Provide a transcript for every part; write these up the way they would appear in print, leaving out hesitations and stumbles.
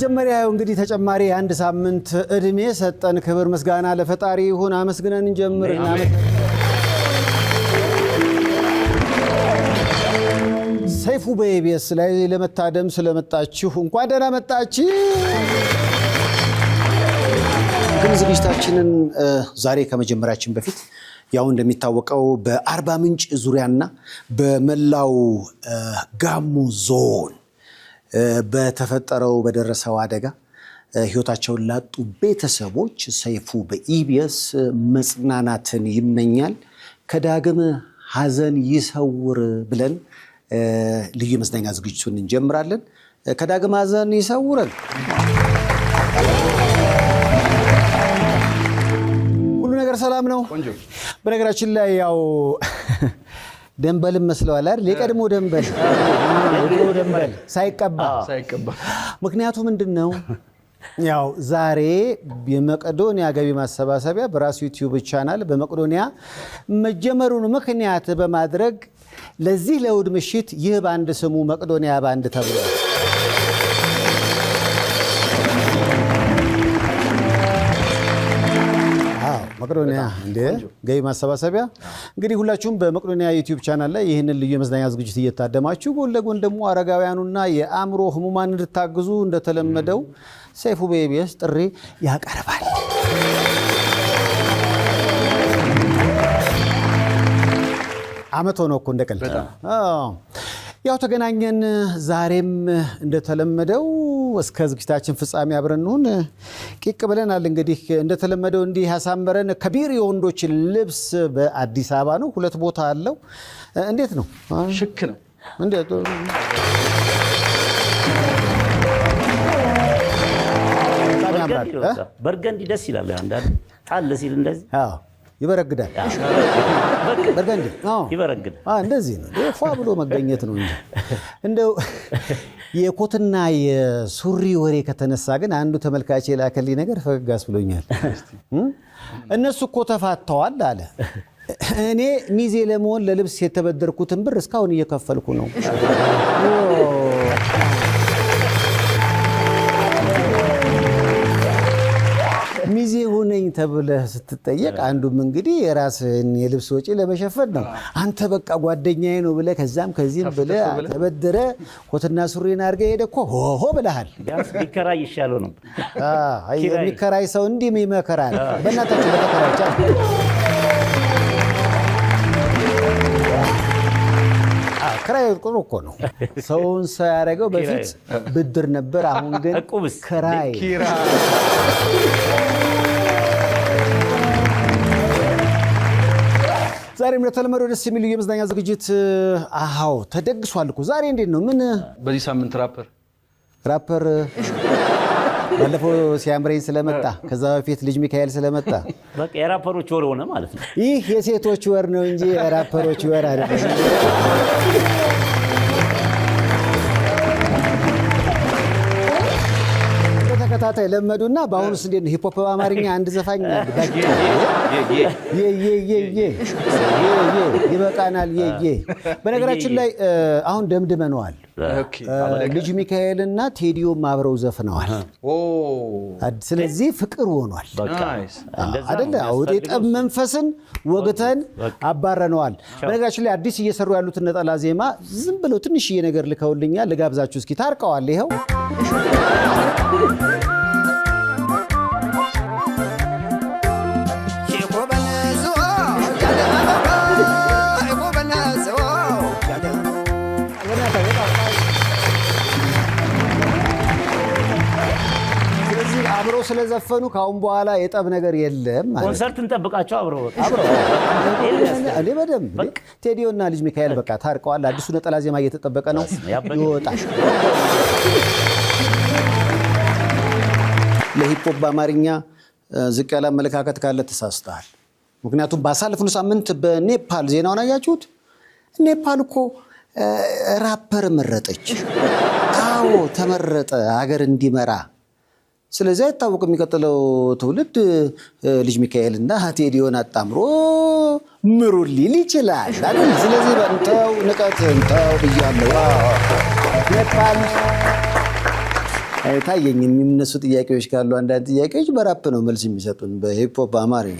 በመጀመሪያው እንግዲህ ተጨማሪ አንድ ሳምንት እድሜ ሰጠን ክብር ምስጋና ለፈጣሪ ይሁን አመስግነን እንጀምርና ሰይፉ በኢቢኤስ ላይ ለመታደም ስለመጣችሁ እንኳን ደህና መጣችሁ። ግን ዝግጅታችንን ዛሬ ከመጀመራችን በፊት ያው እንደሚታወቀው በአርባ ምንጭ ዙሪያና በመላው ጋሞ ዞን በደረሰው አደጋ ህይወታቸውን ላጡ ቤተሰቦች ሰይፉ በኢቢኤስ መጽናናትን ይመኛል። ከዳግም ሐዘን ይሰውር ብለን ልዩ መዝናኛ ዝግጅቱን እንጀምራለን። ከዳግም ሐዘን ይሰውረን። ሁሉ ነገር ሰላም ነው። በነገራችን ላይ ያው ደንበልም መስለዋል አይደል? የቀድሞ ደንበል ሳይቀባ ምክንያቱም ምንድነው ያው ዛሬ የመቄዶንያ ገቢ ማሰባሰቢያ በራሱ ዩቲዩብ ቻናል በመቄዶንያ መጀመሩን ምክንያት በማድረግ ለዚህ ለእሑድ ምሽት ይህ ባንድ ስሙ መቄዶንያ ባንድ ተብሏል። መቄዶንያ እንደ ገቢ ማሰባሰቢያ እንግዲህ ሁላችሁም በመቄዶንያ ዩቲዩብ ቻናል ላይ ይህንን ልዩ የመዝናኛ ዝግጅት እየታደማችሁ ጎን ለጎን ደግሞ አረጋውያኑና የአእምሮ ህሙማን እንድታግዙ እንደተለመደው ሰይፉ በኢቢኤስ ጥሪ ያቀርባል። አመት ሆኖ እኮ እንደቀልድ ያው ተገናኘን። ዛሬም እንደተለመደው እስከ ዝግጅታችን ፍጻሜ አብረንሁን ቂቅ ብለናል። እንግዲህ እንደተለመደው እንዲህ ያሳመረን ከቢር የወንዶች ልብስ በአዲስ አበባ ነው። ሁለት ቦታ አለው። እንዴት ነው? ሽክ ነው። እንዴት በርገንዲ ደስ ይላል። አንዳንድ ጣል ሲል እንደዚህ ይበረግዳል። በርገንዲ ይበረግዳል። እንደዚህ ነው። ፏ ብሎ መገኘት ነው እንጂ እንደው የኮትና የሱሪ ወሬ ከተነሳ ግን አንዱ ተመልካች የላከልኝ ነገር ፈገግ ብሎኛል። እነሱ እኮ ተፋተዋል አለ። እኔ ሚዜ ለመሆን ለልብስ የተበደርኩትን ብር እስካሁን እየከፈልኩ ነው። ሚዜ ሆነኝ ተብለህ ስትጠየቅ አንዱም እንግዲህ የራስን የልብስ ወጪ ለመሸፈን ነው። አንተ በቃ ጓደኛዬ ነው ብለህ ከዛም ከዚህም ብለህ ተበደረ ኮትና ሱሪን አድርገህ ሄደህ እኮ ሆሆ ብለሃል። ቢከራይ ይሻለው ነው። የሚከራይ ሰው እንዲህ ይመከራል። በእናታችሁ በተከራይቻ ክራይ ጥሩ እኮ ነው። ሰውን ሰው ያደረገው በፊት ብድር ነበር፣ አሁን ግን ክራይ። ዛሬም ለተለመደው ደስ የሚሉ የመዝናኛ ዝግጅት ተደግሷል እኮ። ዛሬ እንዴት ነው? ምን በዚህ ሳምንት ራፐር ባለፈው ሲያምረኝ ስለመጣ ከዛ በፊት ልጅ ሚካኤል ስለመጣ በቃ የራፐሮች ወር ሆነ ማለት ነው። ይህ የሴቶች ወር ነው እንጂ የራፐሮች ወር አይደለም። ተከታታይ ለመዱና በአሁኑስ እንዴት ነው? ሂፕሆፕ በአማርኛ አንድ ዘፋኝ ይበቃናል። በነገራችን ላይ አሁን ደምድመነዋል። ልጅ ሚካኤልና ቴዲዮም አብረው ዘፍነዋል። ስለዚህ ፍቅር ሆኗል አይደለ? የጠብ መንፈስን ወግተን አባረነዋል። በነገራችን ላይ አዲስ እየሰሩ ያሉትን ነጠላ ዜማ ዝም ብለው ትንሽዬ ነገር ልከውልኛል። ልጋብዛችሁ እስኪ። ታርቀዋል። ይኸው አብረው ስለዘፈኑ ካሁን በኋላ የጠብ ነገር የለም። ኮንሰርት እንጠብቃቸው አብረው እኔ በደንብ ቴዲዮና ልጅ ሚካኤል በቃ ታርቀዋል። አዲሱ ነጠላ ዜማ እየተጠበቀ ነው፣ ይወጣል። ለሂፕሆፕ በአማርኛ ዝቅ ያለ አመለካከት ካለ ተሳስተሃል። ምክንያቱም ባሳለፍነው ሳምንት በኔፓል ዜናውን አያችሁት? ኔፓል እኮ ራፐር መረጠች። ተመረጠ ሀገር እንዲመራ። ስለዚህ አይታወቅ የሚቀጥለው ትውልድ ልጅ ሚካኤልና ቴዲዮን አጣምሮ ምሩል ሊል ይችላል አይደል? ስለዚህ እንተው ንቀት እንተው ብያለሁ። ኔፓል ታየኝ የሚነሱ ጥያቄዎች ካሉ አንዳንድ ጥያቄዎች በራፕ ነው መልስ የሚሰጡን በሂፕ ሆፕ በአማርኛ።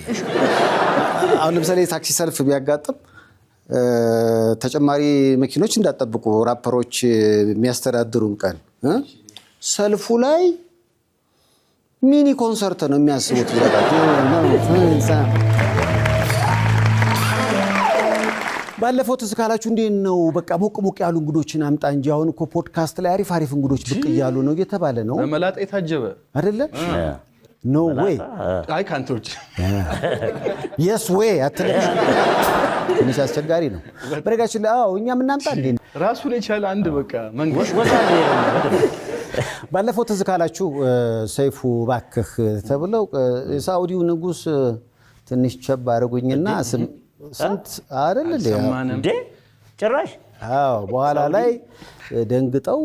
አሁን ለምሳሌ ታክሲ ሰልፍ ቢያጋጥም ተጨማሪ መኪኖች እንዳጠብቁ ራፐሮች የሚያስተዳድሩን ቀን ሰልፉ ላይ ሚኒ ኮንሰርት ነው የሚያስቡት። ባለፈው ትዝ ካላችሁ እንዴት ነው በቃ ሞቅ ሞቅ ያሉ እንግዶችን አምጣ እንጂ አሁን እኮ ፖድካስት ላይ አሪፍ አሪፍ እንግዶች ብቅ እያሉ ነው እየተባለ ነው። በመላጣ የታጀበ አይደለ? ኖ ዌይ አይ ካንቶች የስ ዌይ አትለሽ ትንሽ አስቸጋሪ ነው። በረጋችን ላይ እኛ ምናምጣ እንዴ ራሱን የቻለ አንድ በቃ መንግስት ባለፈው ትዝ ካላችሁ ሰይፉ ባክህ ተብለው የሳውዲው ንጉስ ትንሽ ቸብ አድርጉኝና ስንት አይደል እንዴ ጭራሽ በኋላ ላይ ደንግጠው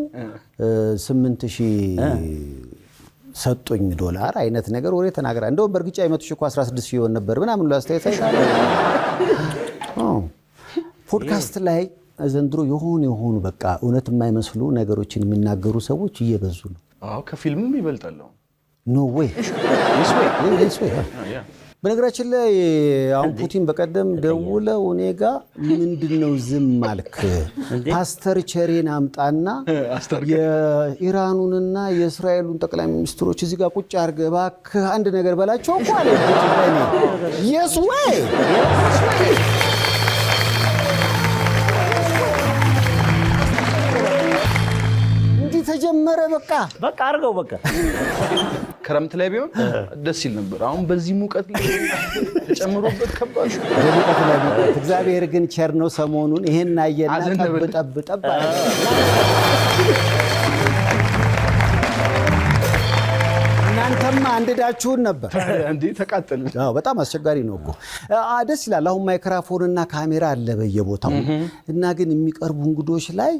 8000 ሰጡኝ $1 አይነት ነገር ወሬ ተናገራ። እንደውም በርግጫ የመጡሽ እኮ 16000 ይሆን ነበር ምናምን ለአስተያየት አይታለ። ፖድካስት ላይ ዘንድሮ የሆኑ በቃ እውነት የማይመስሉ ነገሮችን የሚናገሩ ሰዎች እየበዙ ነው። ከፊልምም ይበልጣል። ኖ ዌይ በነገራችን ላይ አሁን ፑቲን በቀደም ደውለው እኔ ጋር ምንድነው ዝም አልክ? ፓስተር ቸሬን አምጣና የኢራኑንና የእስራኤሉን ጠቅላይ ሚኒስትሮች እዚህ ጋር ቁጭ አድርገህ እባክህ አንድ ነገር በላቸው እኮ አለ ፑቲን። የስ ወይ ተጀመረ በቃ አርገው በቃ ክረምት ላይ ቢሆን ደስ ይል ነበር። አሁን በዚህ ሙቀት ላይ ተጨምሮበት ከባድ ሙቀት ላይ እግዚአብሔር ግን ቸር ነው። ሰሞኑን ይሄን አየና ጠብ እናንተማ አንድዳችሁን ነበር እንዴ ተቃጠልን። በጣም አስቸጋሪ ነው እኮ ደስ ይላል። አሁን ማይክሮፎንና ካሜራ አለ በየቦታው እና ግን የሚቀርቡ እንግዶች ላይ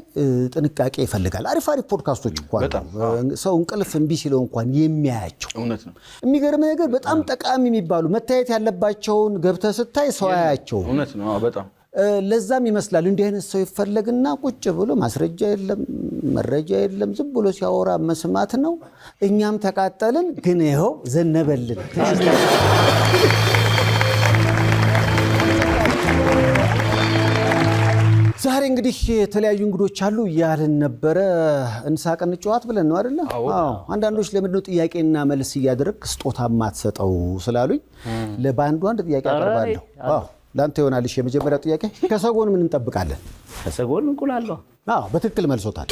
ጥንቃቄ ይፈልጋል። አሪፍ ፖድካስቶች እንኳን ሰው እንቅልፍ እምቢ ሲለው እንኳን የሚያያቸው እውነት ነው። የሚገርም ነገር በጣም ጠቃሚ የሚባሉ መታየት ያለባቸውን ገብተህ ስታይ ሰው ያያቸው እውነት ነው። በጣም ለዛም ይመስላል እንዲህ አይነት ሰው ይፈለግና ቁጭ ብሎ ማስረጃ የለም መረጃ የለም ዝም ብሎ ሲያወራ መስማት ነው። እኛም ተቃጠልን፣ ግን ይኸው ዘነበልን። ዛሬ እንግዲህ የተለያዩ እንግዶች አሉ እያልን ነበረ። እንሳቅ እንጨዋት ብለን ነው አይደለ? አንዳንዶች ለምንድነው ጥያቄና መልስ እያደረግ ስጦታ ማትሰጠው ስላሉኝ ለባንዱ አንድ ጥያቄ አቀርባለሁ። ላንተ ይሆናልሽ የመጀመሪያው ጥያቄ። ከሰጎን ምን እንጠብቃለን? ከሰጎን እንቁላለሁ። በትክክል መልሶታል።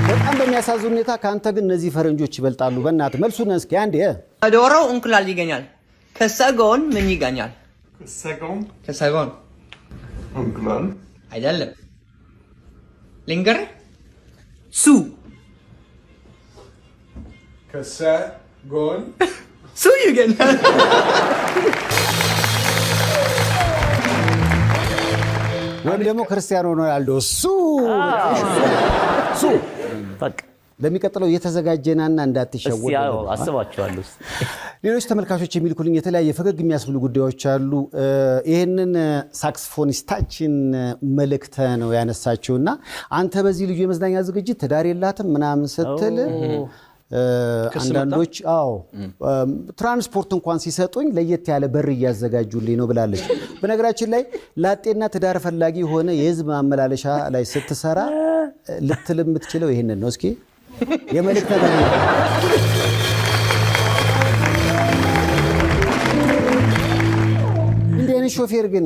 በጣም በሚያሳዝን ሁኔታ ከአንተ ግን እነዚህ ፈረንጆች ይበልጣሉ። በእናትህ መልሱን እስኪ አንዴ። ከዶሮ እንቁላል ይገኛል፣ ከሰጎን ምን ይገኛል? ከሰጎን እንቁላል አይደለም። ልንገርህ ሱ ከሰጎን ሱ ይገኛል። ወይም ደግሞ ክርስቲያኖ ሮናልዶ ሱ በቃ ለሚቀጥለው እየተዘጋጀናና እንዳትሸወድ አስባችኋለሁ። ሌሎች ተመልካቾች የሚልኩልኝ የተለያየ ፈገግ የሚያስብሉ ጉዳዮች አሉ። ይህንን ሳክስፎኒስታችን መልእክተ ነው ያነሳችውና አንተ በዚህ ልዩ የመዝናኛ ዝግጅት ትዳር የላትም ምናምን ስትል አንዳንዶች ትራንስፖርት እንኳን ሲሰጡኝ ለየት ያለ በር እያዘጋጁልኝ ነው ብላለች። በነገራችን ላይ ላጤና ትዳር ፈላጊ ሆነ የህዝብ ማመላለሻ ላይ ስትሰራ ልትል የምትችለው ይሄንን ነው። እስኪ የመልእክት ሾፌር ግን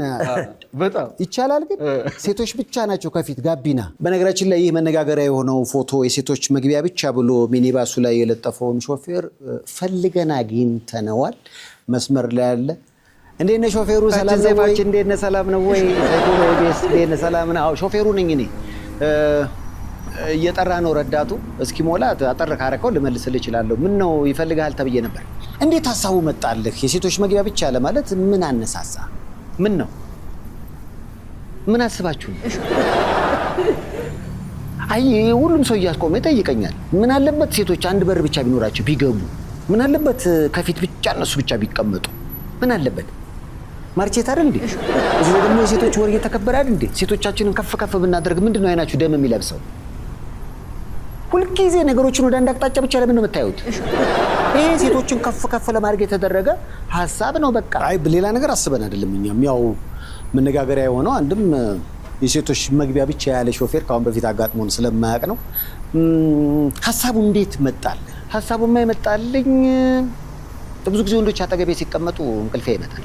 በጣም ይቻላል። ግን ሴቶች ብቻ ናቸው ከፊት ጋቢና። በነገራችን ላይ ይህ መነጋገሪያ የሆነው ፎቶ የሴቶች መግቢያ ብቻ ብሎ ሚኒባሱ ላይ የለጠፈውን ሾፌር ፈልገን አግኝተነዋል። መስመር ላይ ያለ እንዴት ነህ ሾፌሩ? ሰላም ነው ወይ? እንዴት ነህ? ሰላም ነው ወይ? እንዴት ነህ? ሰላም ነው። ሾፌሩ ነኝ እኔ። እየጠራ ነው ረዳቱ። እስኪሞላ አጠር ካረከው ልመልስልህ እችላለሁ። ምን ነው ይፈልጋል ተብዬ ነበር። እንዴት ሀሳቡ መጣልህ? የሴቶች መግቢያ ብቻ ለማለት ምን አነሳሳ? ምን ነው? ምን አስባችሁ? አይ ሁሉም ሰው እያስቆመ ይጠይቀኛል። ምን አለበት ሴቶች አንድ በር ብቻ ቢኖራቸው ቢገቡ? ምን አለበት ከፊት ብቻ እነሱ ብቻ ቢቀመጡ? ምን አለበት? ማርቼት አይደል እንዴ? እዚህ ደግሞ የሴቶች ወር እየተከበረ አይደል እንዴ? ሴቶቻችንን ከፍ ከፍ ብናደርግ ምንድነው አይናችሁ ደም የሚለብሰው? ሁልጊዜ ነገሮችን ወደ አንድ አቅጣጫ ብቻ ለምን ነው የምታዩት? ይሄ ሴቶችን ከፍ ለማድረግ የተደረገ ሐሳብ ነው በቃ። አይ ሌላ ነገር አስበን አይደለም። እኛም ያው መነጋገሪያ የሆነው አንድም የሴቶች መግቢያ ብቻ ያለ ሾፌር ካሁን በፊት አጋጥሞን ስለማያውቅ ነው። ሐሳቡ እንዴት መጣል? ሐሳቡማ የመጣልኝ ብዙ ጊዜ ወንዶች አጠገቤ ሲቀመጡ እንቅልፌ ይመጣል።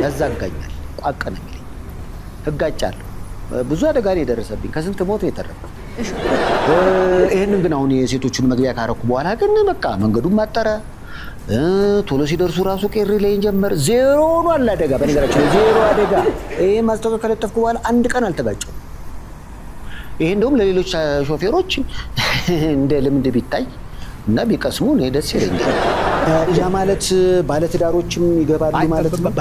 ያዛጋኛል፣ ቋቀነ የሚለኝ እጋጫለሁ። ብዙ አደጋ ነው የደረሰብኝ፣ ከስንት ሞት ነው የተረፈው። ይሄንን ግን አሁን የሴቶቹን መግቢያ ካረኩ በኋላ ግን በቃ መንገዱን ማጠረ ቶሎ ሲደርሱ ራሱ ቄሪ ላይ ጀመር። ዜሮ ሆኗል አደጋ። በነገራችን ላይ ዜሮ አደጋ። ይሄ ማስታወቂያ ከለጠፍኩ በኋላ አንድ ቀን አልተጋጨሁም። ይሄ እንደውም ለሌሎች ሾፌሮች እንደ ልምድ ቢታይ እና ቢቀስሙ ነው ደስ ይለኛል። ያ ማለት ባለትዳሮችም ይገባሉ ማለት ነው።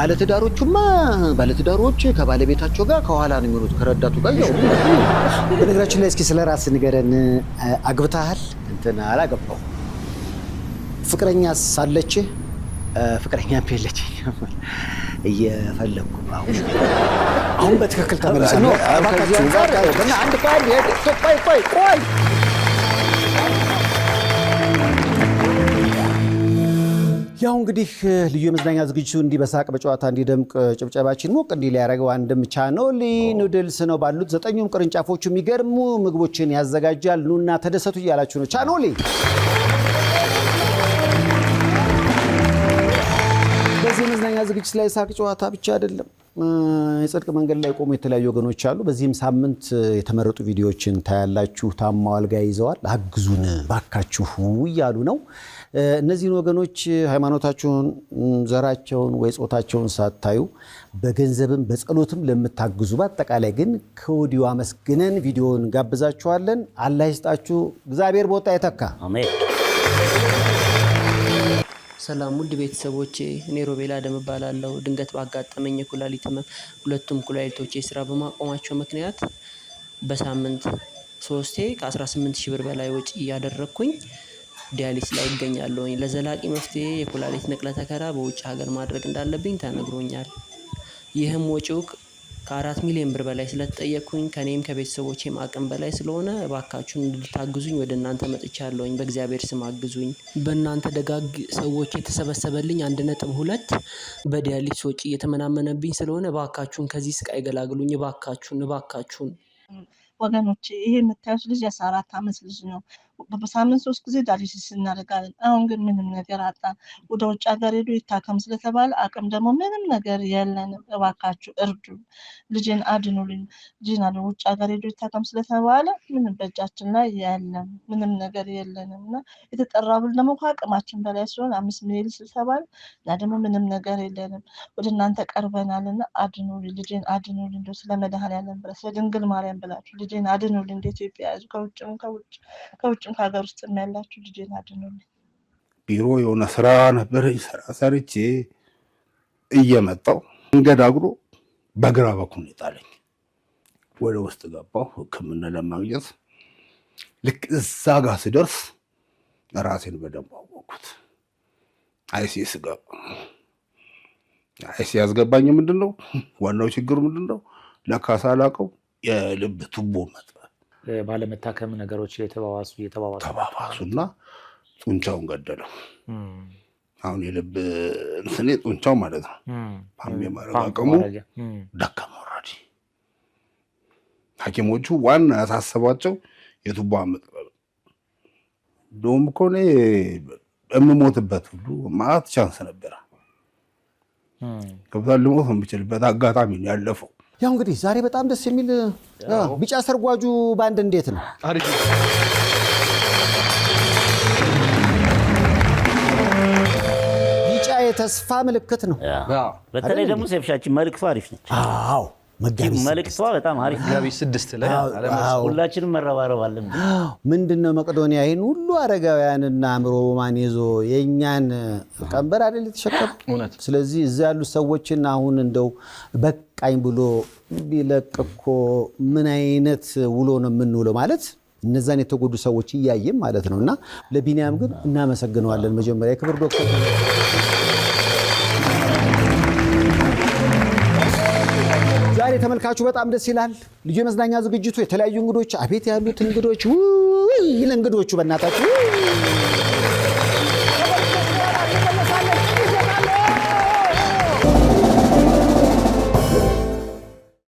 ባለትዳሮች ከባለቤታቸው ጋር ከኋላ ነው የሚሆኑት፣ ከረዳቱ ጋር ያው። በነገራችን ላይ እስኪ ስለራስ ንገረን። አግብተሃል? እንትን አላገባው። ፍቅረኛ ሳለች? ፍቅረኛ የለችኝም፣ እየፈለኩ ነው አሁን በትክክል ተመልሰን ነው። አንድ ቆይ ያው እንግዲህ ልዩ የመዝናኛ ዝግጅቱ እንዲበሳቅ በጨዋታ እንዲደምቅ ጭብጨባችን ሞቅ እንዲል ያደረገው አንድም ቻኖሊ ኑድልስ ነው። ባሉት 9ኙም ቅርንጫፎቹ የሚገርሙ ምግቦችን ያዘጋጃል። ኑና ተደሰቱ እያላችሁ ነው። ቻኖሊ በዚህ የመዝናኛ ዝግጅት ላይ ሳቅ ጨዋታ ብቻ አይደለም። የጽድቅ መንገድ ላይ ቆሙ የተለያዩ ወገኖች አሉ። በዚህም ሳምንት የተመረጡ ቪዲዮዎችን ታያላችሁ። ታማው አልጋ ይዘዋል፣ አግዙን ባካችሁ እያሉ ነው። እነዚህን ወገኖች ሃይማኖታቸውን፣ ዘራቸውን ወይ ጾታቸውን ሳታዩ በገንዘብም በጸሎትም ለምታግዙ በአጠቃላይ ግን ከወዲሁ አመስግነን ቪዲዮውን ጋብዛችኋለን። አላህ ይስጣችሁ፣ እግዚአብሔር ቦታ ይተካ። አሜን። ሰላም ውድ ቤተሰቦቼ፣ እኔ ሮቤላ አደም እባላለሁ። ድንገት ባጋጠመኝ የኩላሊት ህመም ሁለቱም ኩላሊቶቼ ስራ በማቆማቸው ምክንያት በሳምንት 3ቴ ከ18 ሺህ ብር በላይ ወጪ እያደረግኩኝ ዲያሊስ ላይ ይገኛለሁ። ለዘላቂ መፍትሄ የኩላሊት ንቅለ ተከላ በውጭ ሀገር ማድረግ እንዳለብኝ ተነግሮኛል። ይህም ወጪው ከ4 ሚሊዮን ብር በላይ ስለተጠየቅኩኝ ከኔም ከቤተሰቦቼም አቅም በላይ ስለሆነ እባካችሁን እንድታግዙኝ ወደ እናንተ መጥቻለሁኝ። በእግዚአብሔር ስም አግዙኝ። በእናንተ ደጋግ ሰዎች የተሰበሰበልኝ 1.2 በዲያሊስ ወጪ እየተመናመነብኝ ስለሆነ እባካችሁን ከዚህ ስቃይ ገላግሉኝ። እባካችሁን ወገኖቼ፣ ይሄ የምታዩት ልጅ የ14 ዓመት ልጅ ነው። በሳምንት 3 ጊዜ ዳያሊሲስ እናደርጋለን። አሁን ግን ምንም ነገር አጣን። ወደ ውጭ ሀገር ሄዶ ይታከም ስለተባለ አቅም ደግሞ ምንም ነገር የለንም። እባካችሁ እርዱ፣ ልጄን አድኑልኝ። ልጄን ውጭ ሀገር ሄዶ ይታከም ስለተባለ ምንም በእጃችን ላይ የለም፣ ምንም ነገር የለንም እና የተጠራው ብል ደግሞ ከአቅማችን በላይ ስለሆነ 5 ሚሊዮን ስለተባለ እና ደግሞ ምንም ነገር የለንም። ወደ እናንተ ቀርበናል እና አድኑልኝ፣ ልጄን አድኑልኝ። እንደው ስለ መድኃኔዓለም ብላችሁ ስለ ድንግል ማርያም ብላችሁ ልጄን አድኑልኝ። እንደ ኢትዮጵያ ያዙ፣ ከውጭም ከሀገር ውስጥ ያላችሁ ልጄን አድኑልኝ። ቢሮ የሆነ ስራ ነበረኝ። ስራ ሰርቼ እየመጣሁ መንገድ አግሮ በግራ በኩል ይጣለኝ። ወደ ውስጥ ገባሁ ሕክምና ለማግኘት። ልክ እዛ ጋር ስደርስ ራሴን በደንብ አወቅኩት። አይሲስ ገባ። አይሲ ያስገባኝ ምንድን ነው ዋናው ችግሩ ምንድን ነው? ለካ ሳላውቀው የልብ ቱቦ መጥበብ፣ ባለመታከም ነገሮች ተባባሱና ጡንቻውን ገደለው። አሁን የልብ እንትኔ ጡንቻው ማለት ነው ፓምፕ የማድረግ አቅሙ ደከመ። ኦልሬዲ ሐኪሞቹ ዋና ያሳሰባቸው የቱቦ መጥበብ። እንደውም እኮ እኔ የምሞትበት ሁሉ ማለት ቻንስ ነበረ። ከብታ ልሞት የምችልበት አጋጣሚ ነው ያለፈው። ያው እንግዲህ ዛሬ በጣም ደስ የሚል ቢጫ ሰርጓጁ ባንድ እንዴት ነው? አሪፍ። ቢጫ የተስፋ ምልክት ነው። በተለይ ደግሞ ሴፍሻችን መልክቷ አሪፍ ነች። አዎ መልክቷ በጣም አሪፍ ነው። መጋቢት 6 ላይ ሁላችንም መረባረብ አለብን። ምንድነው መቄዶንያ ይሄን ሁሉ አረጋውያንና አእምሮ ማን ይዞ የኛን ቀንበር አይደል የተሸከመው? ስለዚህ እዛ ያሉ ሰዎችን አሁን እንደው በቃኝ ብሎ ቢለቅ እኮ ምን አይነት ውሎ ነው የምንውለው ማለት እነዛን የተጎዱ ሰዎች እያየም ማለት ነውና ለቢኒያም ግን እናመሰግነዋለን። መጀመሪያ የክብር ዶክተር ዛሬ ተመልካቹ በጣም ደስ ይላል። ልዩ የመዝናኛ ዝግጅቱ የተለያዩ እንግዶች አቤት ያሉት እንግዶች ለእንግዶቹ በእናታችሁ